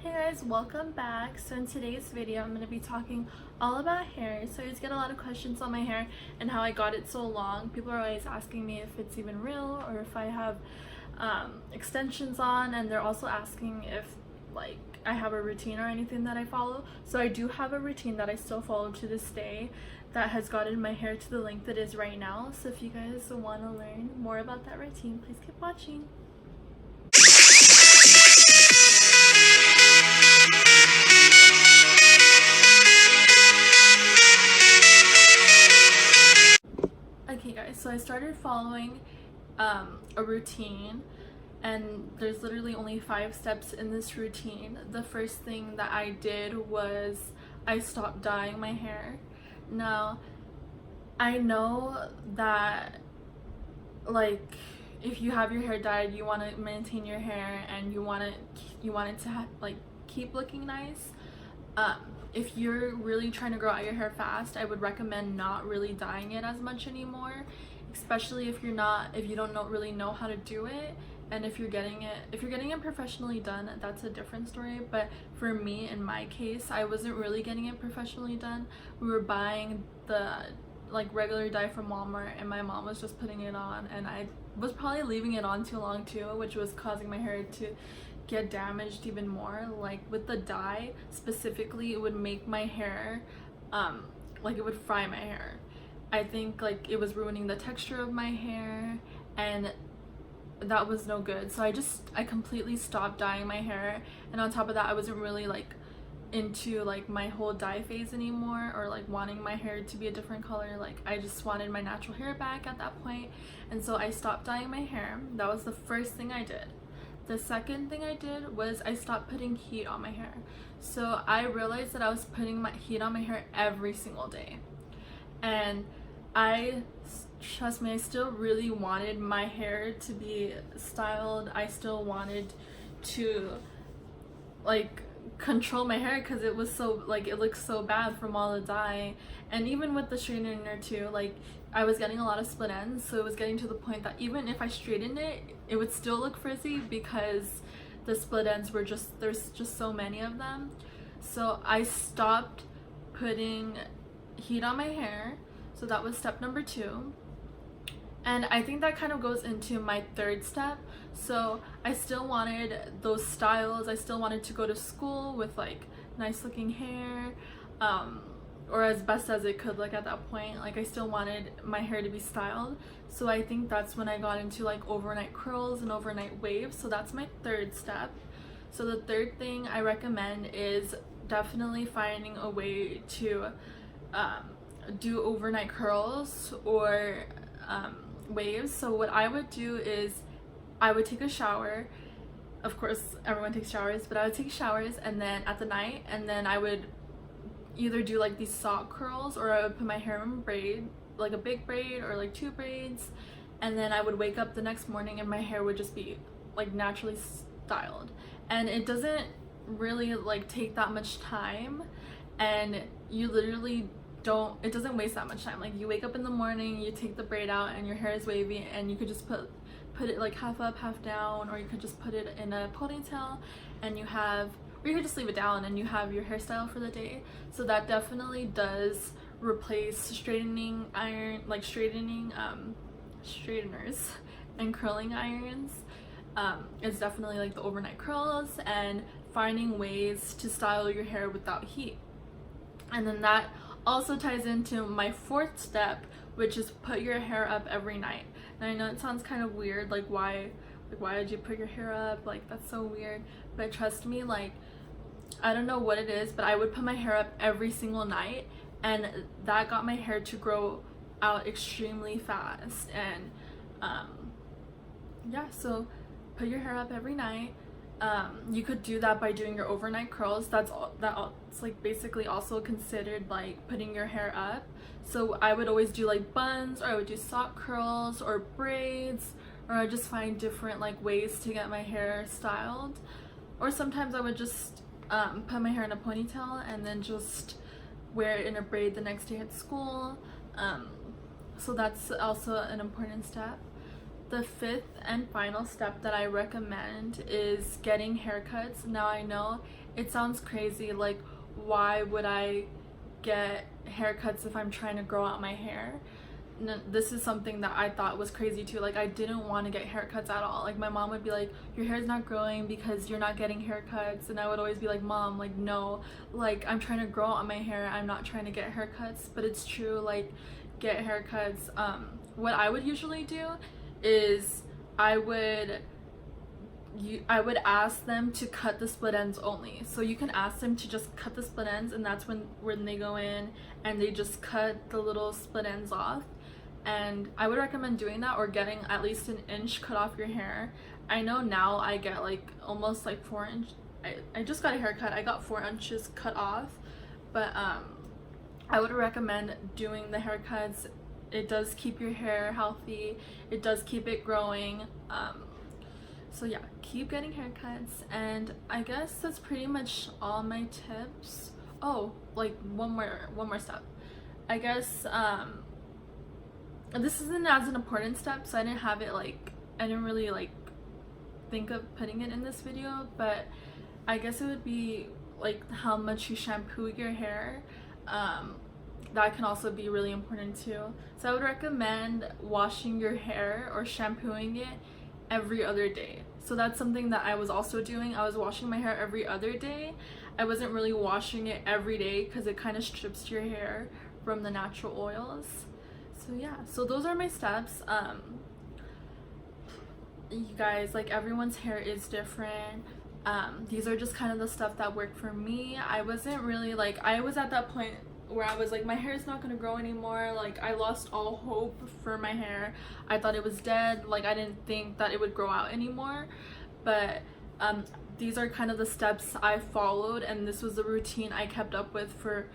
Hey guys, welcome back. So in today's video I'm going to be talking all about hair. So I just get a lot of questions on my hair and how I got it so long. People are always asking me if it's even real or if I have extensions on, and they're also asking if like I have a routine or anything that I follow. So I do have a routine that I still follow to this day that has gotten my hair to the length it is right now. So if you guys want to learn more about that routine, please keep watching. Okay guys, so I started following a routine, and there's literally only 5 steps in this routine. The first thing that I did was I stopped dyeing my hair. Now, I know that like if you have your hair dyed, you want to maintain your hair and you want it to like keep looking nice. If you're really trying to grow out your hair fast, I would recommend not really dyeing it as much anymore, especially if you don't really know how to do it. And if you're getting it professionally done, that's a different story. But for me, in my case, I wasn't really getting it professionally done. We were buying the like regular dye from Walmart, and my mom was just putting it on, and I was probably leaving it on too long too, which was causing my hair to get damaged even more. Like with the dye specifically, it would make my hair like it would fry my hair. I think like it was ruining the texture of my hair, and that was no good. So I completely stopped dyeing my hair. And on top of that, I wasn't really like into like my whole dye phase anymore, or like wanting my hair to be a different color. Like I just wanted my natural hair back at that point, and so I stopped dyeing my hair. That was the first thing I did. The second thing I did was I stopped putting heat on my hair. So I realized that I was putting my heat on my hair every single day, and trust me, I still really wanted my hair to be styled. I still wanted to like control my hair because it was so like it looked so bad from all the dye. And even with the straightener too, like I was getting a lot of split ends, so it was getting to the point that even if I straightened it, it would still look frizzy because the split ends were there's just so many of them. So I stopped putting heat on my hair. So that was step number 2. And I think that kind of goes into my third step. So I still wanted those styles. I still wanted to go to school with like nice looking hair, or as best as it could look at that point. Like I still wanted my hair to be styled. So I think that's when I got into like overnight curls and overnight waves. So that's my third step. So the third thing I recommend is definitely finding a way to do overnight curls or waves. So what I would do is I would take a shower. Of course everyone takes showers, but I would take showers, and then at the night, and then I would either do like these sock curls, or I would put my hair in braid, like a big braid or like 2 braids, and then I would wake up the next morning and my hair would just be like naturally styled. And it doesn't really like take that much time, and you literally it doesn't waste that much time. Like you wake up in the morning, you take the braid out, and your hair is wavy, and you could just put it like half up, half down, or you could just put it in a ponytail, and you could just leave it down and you have your hairstyle for the day. So that definitely does replace straightening straighteners and curling irons. It's definitely like the overnight curls and finding ways to style your hair without heat. And then that also ties into my 4th step, which is put your hair up every night. And I know it sounds kind of weird, like why did you put your hair up? Like that's so weird. But trust me, like I don't know what it is, but I would put my hair up every single night, and that got my hair to grow out extremely fast. And yeah, so put your hair up every night. You could do that by doing your overnight curls. That's like basically also considered like putting your hair up. So I would always do like buns, or I would do sock curls or braids, or I just find different like ways to get my hair styled. Or sometimes I would just put my hair in a ponytail and then just wear it in a braid the next day at school. So that's also an important step. the fifth and final step that I recommend is getting haircuts. Now I know it sounds crazy, like why would I get haircuts if I'm trying to grow out my hair? This is something that I thought was crazy too. Like I didn't want to get haircuts at all. Like my mom would be like, your hair's not growing because you're not getting haircuts, and I would always be like, Mom, like no, like I'm trying to grow out my hair, I'm not trying to get haircuts. But it's true, like get haircuts. What I would usually do is I would ask them to cut the split ends only. So you can ask them to just cut the split ends, and that's when they go in and they just cut the little split ends off. And I would recommend doing that, or getting at least an inch cut off your hair. I know now I get like almost like 4 inch. I just got a haircut, I got 4 inches cut off. But I would recommend doing the haircuts. It does keep your hair healthy, it does keep it growing. So yeah, keep getting haircuts. And I guess that's pretty much all my tips. Oh, like one more step. I guess this isn't as an important step, so I didn't have it, like I didn't really like think of putting it in this video, but I guess it would be like how much you shampoo your hair. That can also be really important too. So I would recommend washing your hair or shampooing it every other day. So that's something that I was also doing. I was washing my hair every other day. I wasn't really washing it every day because it kind of strips your hair from the natural oils. So yeah, so those are my steps. You guys, like everyone's hair is different. These are just kind of the stuff that worked for me. I wasn't really like, I was at that point where I was like, my hair is not gonna grow anymore. Like I lost all hope for my hair. I thought it was dead. Like I didn't think that it would grow out anymore. But these are kind of the steps I followed, and this was the routine I kept up with for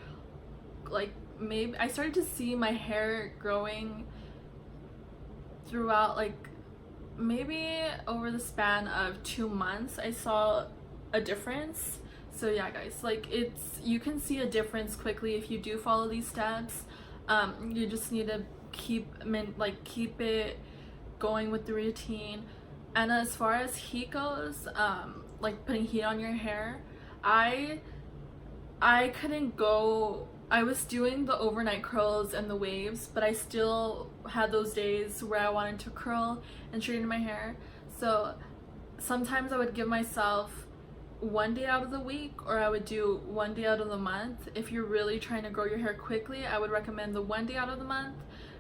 like, maybe I started to see my hair growing throughout, like maybe over the span of 2 months I saw a difference. So yeah guys, like you can see a difference quickly if you do follow these steps. You just need to keep it going with the routine. And as far as heat goes, like putting heat on your hair, I couldn't go. I was doing the overnight curls and the waves, but I still had those days where I wanted to curl and straighten my hair. So sometimes I would give myself 1 day out of the week, or I would do 1 day out of the month. If you're really trying to grow your hair quickly, I would recommend the 1 day out of the month.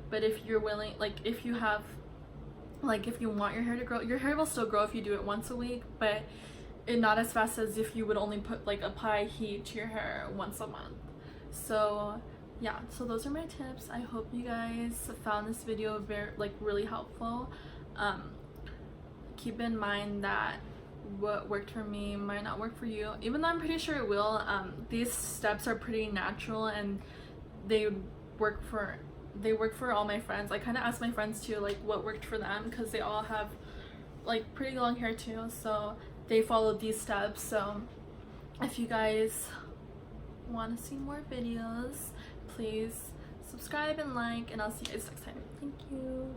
But if you're willing, like if you want your hair to grow, your hair will still grow if you do it once a week, but not as fast as if you would only apply heat to your hair once a month. So yeah, so those are my tips. I hope you guys found this video really helpful. Keep in mind that what worked for me might not work for you, even though I'm pretty sure it will. These steps are pretty natural, and they work for all my friends. I kind of asked my friends too, like what worked for them, because they all have like pretty long hair too, so they followed these steps. So if you guys want to see more videos, please subscribe and like, and I'll see you guys next time. Thank you.